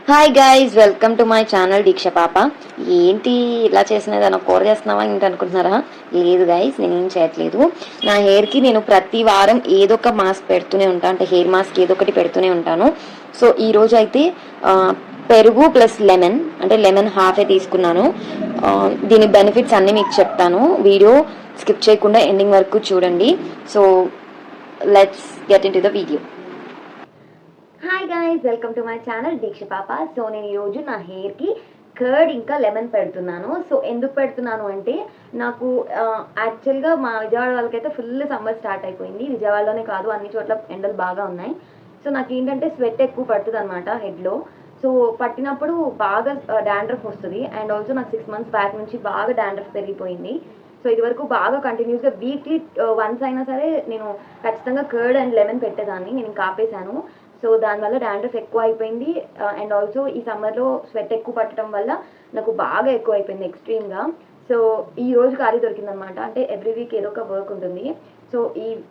Hi guys, welcome to my channel Deeksha పాప. ఏంటి ఇలా చేసినది అన్న కూర చేస్తున్నావా ఏంటి అనుకుంటున్నారా? లేదు గైస్, నేను ఏం చేయట్లేదు. నా హెయిర్కి నేను ప్రతి వారం ఏదో ఒక మాస్క్ పెడుతూనే ఉంటాను, అంటే హెయిర్ మాస్క్ ఏదో ఒకటి పెడుతూనే ఉంటాను. సో ఈ రోజు అయితే పెరుగు ప్లస్ లెమన్, అంటే లెమన్ హాఫే తీసుకున్నాను. దీని బెనిఫిట్స్ అన్నీ మీకు చెప్తాను. వీడియో స్కిప్ చేయకుండా ఎండింగ్ వరకు చూడండి. So let's get into the video. Hi guys, welcome to my channel Deeksha పాప. సో నేను ఈరోజు నా హెయిర్కి కర్డ్ ఇంకా లెమన్ పెడుతున్నాను. సో ఎందుకు పెడుతున్నాను అంటే, నాకు యాక్చువల్గా మా విజయవాడ వాళ్ళకైతే ఫుల్ సమ్మర్ స్టార్ట్ అయిపోయింది. విజయవాడలోనే కాదు, అన్ని చోట్ల ఎండలు బాగా ఉన్నాయి. సో నాకు ఏంటంటే స్వెట్ ఎక్కువ పడుతుంది అనమాట హెడ్లో. సో పట్టినప్పుడు బాగా డాండ్రఫ్ వస్తుంది. అండ్ ఆల్సో నాకు 6 months బ్యాక్ నుంచి బాగా డాండ్రఫ్ పెరిగిపోయింది. సో ఇది వరకు బాగా కంటిన్యూస్గా వీక్లీ వన్స్ అయినా సరే నేను ఖచ్చితంగా కర్డ్ అండ్ లెమన్ పెట్టేదాన్ని. నేను ఇంకా ఆపేశాను. సో దానివల్ల డాండ్రఫ్ ఎక్కువ అయిపోయింది. అండ్ ఆల్సో ఈ సమ్మర్లో స్వెట్ ఎక్కువ పట్టడం వల్ల నాకు బాగా ఎక్కువ అయిపోయింది ఎక్స్ట్రీమ్గా. సో ఈ రోజు ఖాళీ దొరికిందనమాట. అంటే ఎవ్రీ వీక్ ఏదో ఒక వర్క్ ఉంటుంది. సో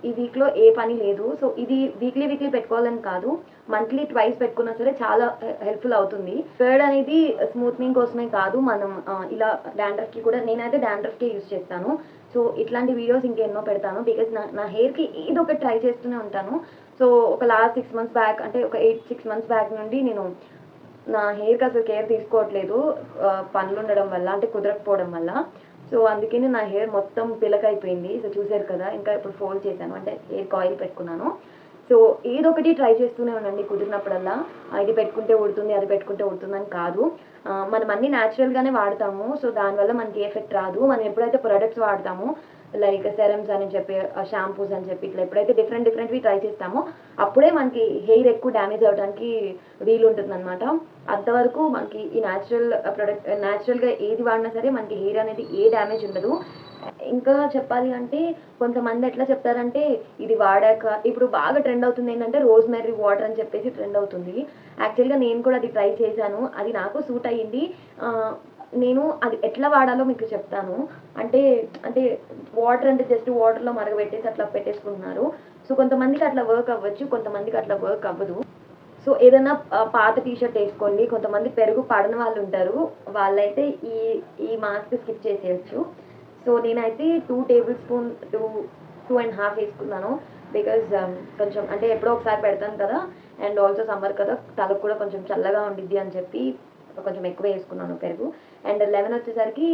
ఈ వీక్లో ఏ పని లేదు. సో ఇది వీక్లీ పెట్టుకోవాలని కాదు, మంత్లీ ట్వైస్ పెట్టుకున్నా సరే చాలా హెల్ప్ఫుల్ అవుతుంది. కర్డ్ అనేది స్మూత్నింగ్ కోసమే కాదు, మనం ఇలా డాండ్రఫ్కి కూడా, నేనైతే డాండ్రఫ్కే యూజ్ చేస్తాను. సో ఇట్లాంటి వీడియోస్ ఇంకెన్నో పెడతాను, బికాజ్ నా హెయిర్కి ఏదో ఒకటి ట్రై చేస్తూనే ఉంటాను. సో ఒక లాస్ట్ 6 months బ్యాక్, అంటే ఒక 6 months బ్యాక్ నుండి నేను నా హెయిర్కి అసలు కేర్ తీసుకోవట్లేదు, పనులు ఉండడం వల్ల, అంటే కుదరకపోవడం వల్ల. సో అందుకని నా హెయిర్ మొత్తం పిలకైపోయింది. సో చూసారు కదా, ఇంకా ఇప్పుడు ఫోల్డ్ చేశాను, అంటే హెయిర్ కాయిల్ పెట్టుకున్నాను. సో ఏదో ఒకటి ట్రై చేస్తూనే ఉండండి కుదిరినప్పుడల్లా. ఇది పెట్టుకుంటే ఉడుతుంది, అది పెట్టుకుంటే ఉడుతుందని కాదు. మనం అన్ని న్యాచురల్గానే వాడతాము. సో దానివల్ల మనకి ఎఫెక్ట్ రాదు. మనం ఎప్పుడైతే ప్రొడక్ట్స్ వాడతాము, లైక్ సెరమ్స్ అని చెప్పి, షాంపూస్ అని చెప్పి, ఇట్లా ఎప్పుడైతే డిఫరెంట్వి ట్రై చేస్తామో అప్పుడే మనకి హెయిర్ ఎక్కువ డ్యామేజ్ అవ్వడానికి వీలు ఉంటుంది అనమాట. అంతవరకు మనకి ఈ న్యాచురల్ ప్రొడక్ట్, న్యాచురల్గా ఏది వాడినా సరే మనకి హెయిర్ అనేది ఏ డ్యామేజ్ ఉండదు. ఇంకా చెప్పాలి అంటే, కొంతమంది ఎట్లా చెప్తారంటే, ఇది వాడాక ఇప్పుడు బాగా ట్రెండ్ అవుతుంది ఏంటంటే రోజ్మెర్రీ వాటర్ అని చెప్పేసి ట్రెండ్ అవుతుంది. యాక్చువల్గా నేను కూడా అది ట్రై చేశాను, అది నాకు సూట్ అయ్యింది. నేను అది ఎట్లా వాడాలో మీకు చెప్తాను. అంటే అంటే వాటర్ అంటే జస్ట్ వాటర్లో మరగబెట్టేసి అట్లా పెట్టేసుకుంటున్నారు. సో కొంతమందికి అట్లా వర్క్ అవ్వచ్చు, కొంతమందికి అట్లా వర్క్ అవ్వదు. సో ఏదైనా పాత టీషర్ట్ వేసుకోండి. కొంతమంది పెరుగు పడని వాళ్ళు ఉంటారు, వాళ్ళైతే ఈ ఈ మాస్క్ స్కిప్ చేసేయచ్చు. సో నేనైతే 2 tablespoon, 2.5 వేసుకున్నాను. బికాజ్ కొంచెం అంటే ఎప్పుడో ఒకసారి పెడతాను కదా, అండ్ ఆల్సో సమ్మర్ కదా, తలకు కూడా కొంచెం చల్లగా ఉండిద్ది అని చెప్పి కొంచెం ఎక్కువ వేసుకున్నాను పెరుగు. అండ్ లెమన్ వచ్చేసరికి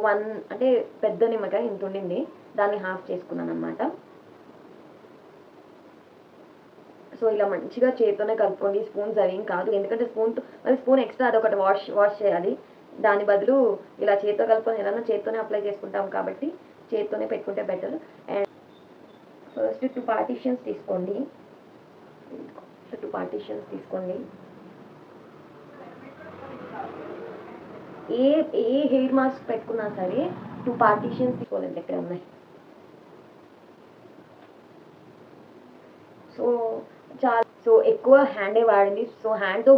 1, అంటే పెద్ద నిమ్మకాయ ఇంత ఉండింది, దాన్ని హాఫ్ చేసుకున్నాను అనమాట. సో ఇలా మంచిగా చేతితోనే కలుపుకోండి, స్పూన్స్ అవేం కాదు. ఎందుకంటే స్పూన్ ఎక్స్ట్రా అదొకటి వాష్ చేయాలి. దాని బదులు ఇలా చేతితో కలుపుకొని ఏదన్నా చేతితోనే అప్లై చేసుకుంటాం కాబట్టి చేతితోనే పెట్టుకుంటే బెటర్. అండ్ ఫస్ట్ 2 partitions తీసుకోండి. 2 partitions తీసుకోండి. ఏ హెయిర్ మాస్క్ పెట్టుకున్నా సరే 2 partitions తీసుకోవాలండి. ఎక్కడ ఉన్నాయి. సో ఎక్కువ హ్యాండే వాడండి. సో హ్యాండ్తో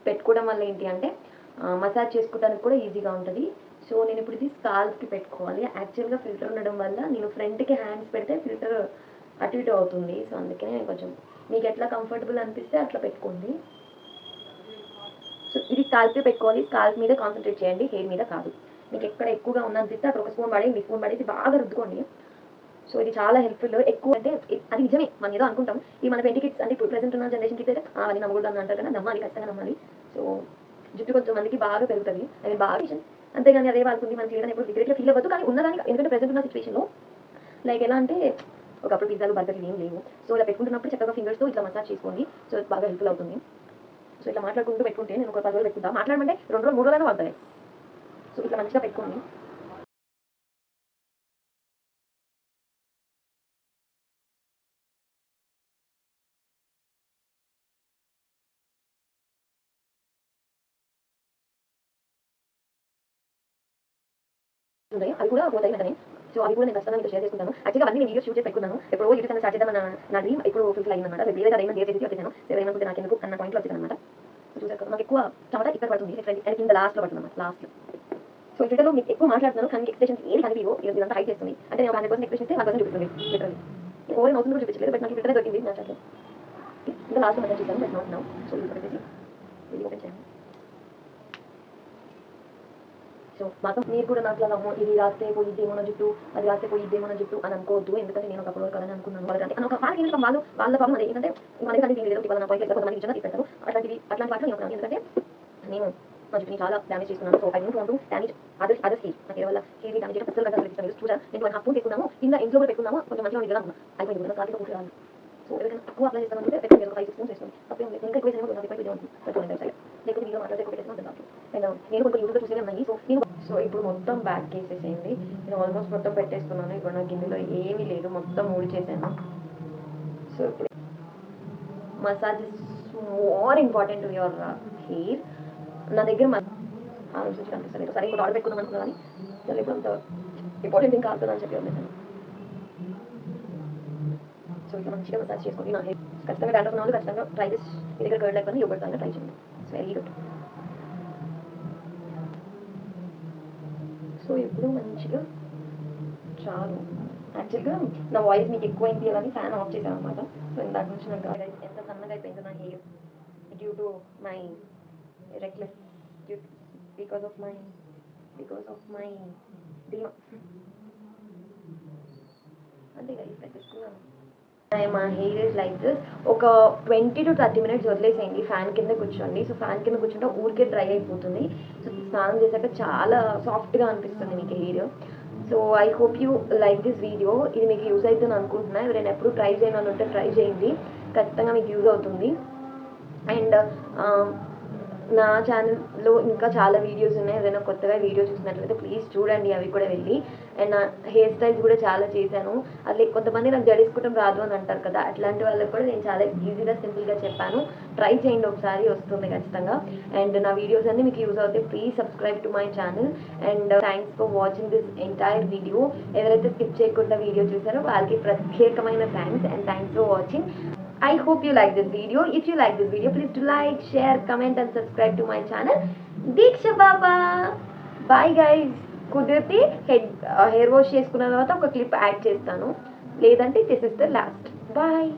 పెట్టుకోవడం వల్ల ఏంటి అంటే, మసాజ్ చేసుకోవడానికి కూడా ఈజీగా ఉంటుంది. సో నేను ఇప్పుడు ఇది స్కాల్ప్కి పెట్టుకోవాలి. యాక్చువల్గా ఫిల్టర్ ఉండడం వల్ల నేను ఫ్రంట్కి హ్యాండ్స్ పెడితే ఫిల్టర్ అటు ఇటు అవుతుంది. సో అందుకనే నేను కొంచెం, మీకు ఎట్లా కంఫర్టబుల్ అనిపిస్తే అట్లా పెట్టుకోండి. సో ఇది స్కాల్ప్కి పెట్టుకోవాలి. స్కాల్ప్ మీద కాన్సన్ట్రేట్ చేయండి, హెయిర్ మీద కాదు. మీకు ఎక్కడ ఎక్కువగా ఉందనిపిస్తే అక్కడ ఒక స్పూన్ పడేసి బాగా రుద్దుకోండి. సో ఇది చాలా హెల్ప్ఫుల్. ఎక్కువ అంటే అది నిజమే, మనం ఏదో అనుకుంటాం. ఈ మన 20 kids, అంటే ఇప్పుడు ప్రెసెంట్ ఉన్న జనరేషన్ కిడ్స్ అయితే అది నమ్మకూడదు అని అంటారు కదా, నమ్మాలి, ఖచ్చితంగా నమ్మాలి. సో జుట్టు కొంచెం మందికి బాగా పెరుగుతుంది, అది బాగా విషయం. అంతేగాని అదే వాళ్ళకుంది మన చేయడం ఎప్పుడు రిగ్రెట్గా ఫీల్ అవ్వద్దు. కానీ ఉన్నదానికి, ఎందుకంటే ప్రెసెంట్ ఉన్న సిచ్యువేషన్లో లైక్ ఎలా అంటే, ఒకప్పుడు పిజ్జాలు బర్గర్లు ఏం లేవు. సో ఇలా పెట్టుకుంటున్నప్పుడు చక్కగా ఫింగర్స్తో ఇట్లా మసాజ్ చేసుకోండి. సో బాగా హెల్ప్ఫుల్ అవుతుంది. సో ఇట్లా మాట్లాడుకుంటూ పెట్టుకుంటే, నేను ఒక 10 రోజులు పెట్టుకుంటా, మాట్లాడమంటే 2 రోజులు 3 రోజులైనా వాడతాయి. సో ఇట్లా మంచిగా పెట్టుకోండి. అవి కూడా పోతాయి వెంటనే. సో అవి కూడా నేను ఖచ్చితంగా మీకు షేర్ చేసుకుంటాను. యాక్చువల్గా అవన్నీ నేను వీడియోస్ షూట్ చేసి పెట్టుకున్నాను. ఎప్పుడో యూట్యూబ్ ఛానల్ స్టార్ట్ చేద్దాం నా డ్రీమ్ ఇప్పుడు ఫుల్ఫిల్ అయిందన్నమాట. రేపు ఏదైతే అదైనా చేసి వచ్చేసాను. ఏదైనా నాకు ఎందుకు అన్న పాయింట్లో వచ్చేసానమాట. చూసారు కదా, నాకు ఎక్కువ చెమట ఇక్కడ పడుతుంది, అండ్ కింద లాస్ట్లో పడుతుంది అన్నమాట, లాస్ట్లో. సో ఫిల్టర్లో మీకు ఎక్కువ మాట్లాడుతున్నాను, కానీ ఎక్స్ప్రెషన్స్ ఏది కనిపించో ఇదంతా హైట్ చేస్తుంది. అంటే నేను 100% ఎక్స్ప్రెషన్ ఇస్తే 100% చూపిస్తుంది లిటరల్లీ. ఓవర్ అవుతుంది కూడా చూపించలేదు, బట్ నాకు ఫిల్టర్ దొరికింది నా ఛానల్. ఇంకా లాస్ట్ మెసేజ్ చేశాను బట్ నాట్ నౌ. సో ఇది పెట్టేసి ఇది ఓపెన్ చేయండి. సో మాత్రం మీరు కూడా నాకు లాగా ఇది రాస్తే పోయిద్దేమో నా జుట్టు, అది రాస్తే పోయిద్దేమో నా జుట్టు అని అనుకోవద్దు. ఎందుకంటే నేను ఒకప్పుడు కదని అనుకున్నాను. వాళ్ళకి ఒక వాళ్ళకి ఏంటంటే వాళ్ళ ప్రాబ్లం అదే ఏంటంటే మనకి దీని ఏదో ఇవాళ నా పైకి కొంతమంది ఇచ్చిన తీసుకెళ్తారు. అట్లాంటి వాటిలో నేను ఉన్నాను. ఎందుకంటే నేను నా జుట్టుని చాలా డ్యామేజ్ చేస్తున్నాను. So I don't want to damage others hair. నాకు వల్ల హెయిర్ డ్యామేజ్ చేయడం అసలు కదా ఇస్తాను. చూసాను నేను 1 హాఫ్ తీసుకున్నాము, కింద ఇంట్లో కూడా పెట్టుకున్నాము, కొంచెం మంచిగా ఉంది కదా అయిపోయింది కదా కాకి కూర్చోవాలి. సో ఎవరైనా తక్కువ అప్లై చేస్తామంటే పెట్టుకుని 5 స్పూన్స్ వేసుకోండి. తప్పేం లేదు. ఇంకా ఎక్కువ వేసినా నాకు ఎక్కువ ఉంటుంది పెట్టుకోండి సైడ్. లేకపోతే వీడియో మాట్లాడితే ఎక్కువ పెట్టేసిన ఉంటుంది. అండ్ నేను కొంచెం యూట్యూబ్లో చూసేవి ఉన్నాయి. సో ఇప్పుడు మొత్తం బ్యాక్ కేసేసేయండి. నేను ఆల్మోస్ట్ మొత్తం పెట్టేస్తున్నాను. ఇప్పుడు నాకు ఇందులో ఏమీ లేదు, మొత్తం మూడు చేశాను. సో ఇప్పుడు massage is more important to your hair. నా దగ్గర ఆలోచించి కనిపిస్తుంది. సరే ఇప్పుడు ఆర్డర్ పెట్టుకుందాం అనుకున్నా కానీ సరే ఇప్పుడు అంత ఇంపార్టెంట్ ఇంకా కాదు అని చెప్పి వదిలేసాను. సో ఇట్లా మంచిగా మసాజ్ చేసుకోండి. నా హెయిర్ ఖచ్చితంగా డాండ్రఫ్ ఉన్న వాళ్ళు ఖచ్చితంగా ట్రై చేసి మీ దగ్గర కర్డ్ లేకపోతే యోగర్ట్ కానీ ట్రై చేయండి. It's very good. సో ఇప్పుడు మంచిగా చాలు. యాక్చువల్గా నా వాయిస్ మీకు ఎక్కువ అయింది అని ఫ్యాన్ ఆఫ్ చేశాను అనమాట. సో ఇందాక నుంచి నాకు ఎంత సన్నగా అయిపోయింది నా hair due to my reckless because of my ధీమా. అంతే కదా పెట్టేసుకున్నాను. మా హెయిర్ ఇస్ లైక్ దిస్. ఒక 20 to 30 minutes వదిలేసేయండి. ఫ్యాన్ కింద కూర్చోండి. సో ఫ్యాన్ కింద కూర్చుంటే ఊరికే డ్రై అయిపోతుంది. సో స్నానం చేశాక చాలా సాఫ్ట్గా అనిపిస్తుంది మీకు hair. So I hope you like this video. ఇది మీకు యూజ్ అవుతుంది అనుకుంటున్నా. ఎవరైనా ఎప్పుడు ట్రై చేయమని ఉంటే ట్రై చేయండి, ఖచ్చితంగా మీకు యూజ్ అవుతుంది. అండ్ నా ఛానల్లో ఇంకా చాలా వీడియోస్ ఉన్నాయి. ఏదైనా కొత్తగా వీడియో చూసినట్లయితే ప్లీజ్ చూడండి, అవి కూడా వెళ్ళి. అండ్ నా హెయిర్ స్టైల్స్ కూడా చాలా చేశాను. అది కొంతమంది నాకు జడేసుకోవడం రాదు అని అంటారు కదా, అట్లాంటి వాళ్ళకి కూడా నేను చాలా ఈజీగా సింపుల్గా చెప్పాను. ట్రై చేయండి ఒకసారి, వస్తుంది ఖచ్చితంగా. అండ్ నా వీడియోస్ అన్ని మీకు యూజ్ అవుతాయి. Please subscribe to my channel. And thanks for watching this entire video. ఎవరైతే స్కిప్ చేయకుండా వీడియో చూసారో వాళ్ళకి ప్రత్యేకమైన thanks. And thanks for watching. I hope you like this video. If you like this video, please do like, share, comment and subscribe to my channel. Diksha Baba. Bye guys. కుదిరితే hair wash చేసుకున్న తర్వాత ఒక clip add చేస్తాను, లేదంటే this is the last. Bye.